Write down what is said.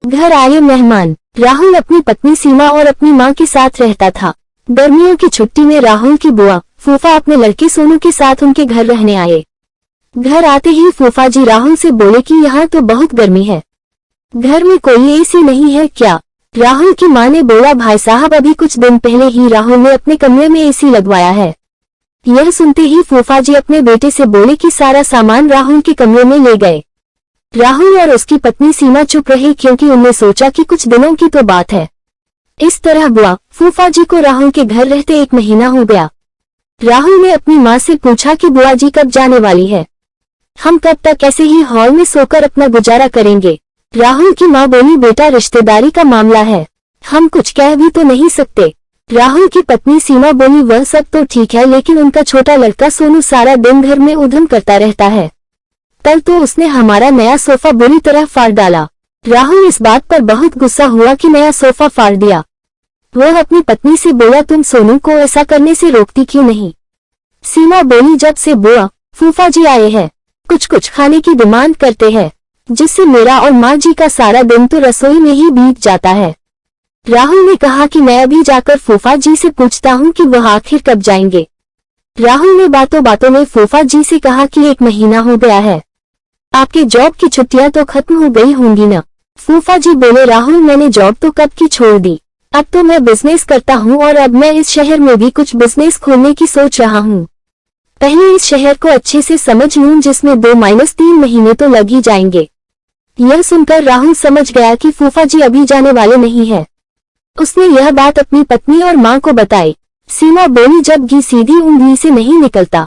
घर आए मेहमान। राहुल अपनी पत्नी सीमा और अपनी मां के साथ रहता था। गर्मियों की छुट्टी में राहुल की बुआ फूफा अपने लड़के सोनू के साथ उनके घर रहने आए। घर आते ही फूफा जी राहुल से बोले कि यहाँ तो बहुत गर्मी है, घर में कोई एसी नहीं है क्या? राहुल की मां ने बोला, भाई साहब अभी कुछ दिन पहले ही राहुल ने अपने कमरे में एसी लगवाया है। यह सुनते ही फूफा जी अपने बेटे से बोले कि सारा सामान राहुल के कमरे में ले गए। राहुल और उसकी पत्नी सीमा चुप रही क्योंकि उन्होंने सोचा कि कुछ दिनों की तो बात है। इस तरह बुआ फूफा जी को राहुल के घर रहते 1 महीना हो गया। राहुल ने अपनी मां से पूछा कि बुआ जी कब जाने वाली है, हम कब तक ऐसे ही हॉल में सोकर अपना गुजारा करेंगे? राहुल की मां बोली, बेटा रिश्तेदारी का मामला है, हम कुछ कह भी तो नहीं सकते। राहुल की पत्नी सीमा बोली, वह सब तो ठीक है लेकिन उनका छोटा लड़का सोनू सारा दिन घर में उधम करता रहता है, कल तो उसने हमारा नया सोफा बुरी तरह फाड़ डाला। राहुल इस बात पर बहुत गुस्सा हुआ कि नया सोफा फाड़ दिया। वह अपनी पत्नी से बोला, तुम सोनू को ऐसा करने से रोकती क्यों नहीं? सीमा बोली, जब से बुआ फूफा जी आए हैं कुछ कुछ खाने की डिमांड करते हैं, जिससे मेरा और माँ जी का सारा दिन तो रसोई में ही बीत जाता है। राहुल ने कहा कि मैं अभी जाकर फूफा जी से पूछता हूँ कि वह आखिर कब जाएंगे। राहुल ने बातों बातों में फूफा जी से कहा कि 1 महीना हो गया है, आपके जॉब की छुट्टियां तो खत्म हो गई होंगी ना? फूफा जी बोले, राहुल मैंने जॉब तो कब की छोड़ दी, अब तो मैं बिजनेस करता हूँ और अब मैं इस शहर में भी कुछ बिजनेस खोलने की सोच रहा हूँ। पहले इस शहर को अच्छे से समझ लूं जिसमें 2-3 महीने तो लग ही जाएंगे। यह सुनकर राहुल समझ गया कि फूफा जी अभी जाने वाले नहीं है। उसने यह बात अपनी पत्नी और मां को बताई। सीमा बोली, जब घी सीधी उंगली से नहीं निकलता